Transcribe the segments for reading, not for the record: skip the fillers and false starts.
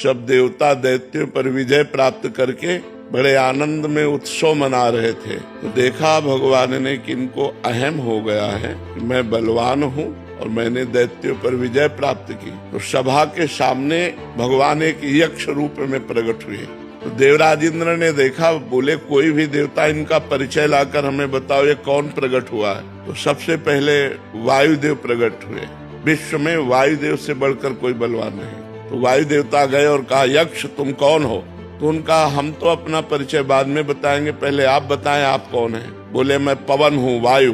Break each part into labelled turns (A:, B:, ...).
A: सब देवता दैत्यों पर विजय प्राप्त करके बड़े आनंद में उत्सव मना रहे थे। तो देखा भगवान ने कि इनको अहम हो गया है कि मैं बलवान हूँ और मैंने दैत्यों पर विजय प्राप्त की। तो सभा के सामने भगवान एक यक्ष रूप में प्रकट हुए। तो देवराज इंद्र ने देखा, बोले कोई भी देवता इनका परिचय लाकर हमें बताओ ये कौन प्रकट हुआ है। तो सबसे पहले वायुदेव प्रकट हुए। विश्व में वायुदेव से बढ़कर कोई बलवान नहीं। तो वायु देवता गए और कहा, यक्ष तुम कौन हो? तो उनका हम तो अपना परिचय बाद में बताएंगे, पहले आप बताएं आप कौन है। बोले मैं पवन हूँ, वायु।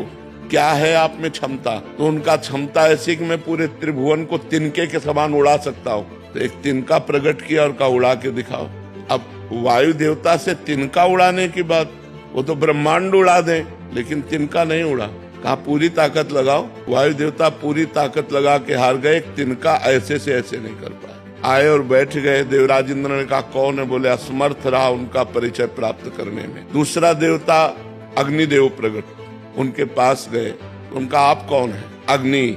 A: क्या है आप में क्षमता? तो उनका क्षमता ऐसी कि मैं पूरे त्रिभुवन को तिनके के समान उड़ा सकता हूँ। तो एक तिनका प्रकट किया और कहा उड़ा के दिखाओ। अब वायु देवता से तिनका उड़ाने की बात, वो तो ब्रह्मांड उड़ा दे, लेकिन तिनका नहीं उड़ा। कहा पूरी ताकत लगाओ। वायु देवता पूरी ताकत लगा के हार गए, तिनका ऐसे से ऐसे नहीं कर पाए। आए और बैठ गए। देवराज इंद्र ने कहा कौन है? बोले असमर्थ रहा उनका परिचय प्राप्त करने में। दूसरा देवता अग्निदेव प्रकट, उनके पास गए। उनका आप कौन है? अग्नि।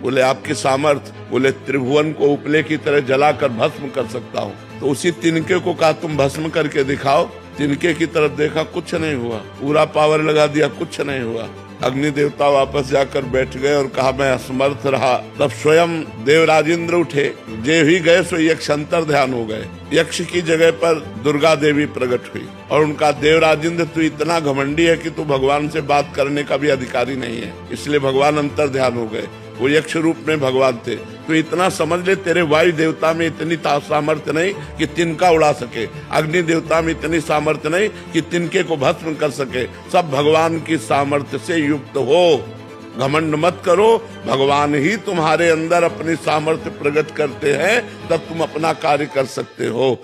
A: बोले आपकी सामर्थ? बोले त्रिभुवन को उपले की तरह जलाकर भस्म कर सकता हूँ। तो उसी तिनके को कहा तुम भस्म करके दिखाओ। तिनके की तरफ देखा, कुछ नहीं हुआ। पूरा पावर लगा दिया, कुछ नहीं हुआ। अग्नि देवता वापस जाकर बैठ गए और कहा मैं असमर्थ रहा। तब स्वयं देवराज इंद्र उठे, जे ही गए सो यक्ष अंतर ध्यान हो गए। यक्ष की जगह पर दुर्गा देवी प्रकट हुई और उनका देवराज इंद्र तू इतना घमंडी है कि तू भगवान से बात करने का भी अधिकारी नहीं है। इसलिए भगवान अंतर ध्यान हो गए। वो यक्ष रूप में भगवान थे। तो इतना समझ ले, तेरे वायु देवता में इतनी सामर्थ्य नहीं कि तिनका उड़ा सके, अग्नि देवता में इतनी सामर्थ्य नहीं कि तिनके को भस्म कर सके। सब भगवान की सामर्थ्य से युक्त हो। घमंड मत करो, भगवान ही तुम्हारे अंदर अपनी सामर्थ्य प्रकट करते हैं, तब तुम अपना कार्य कर सकते हो।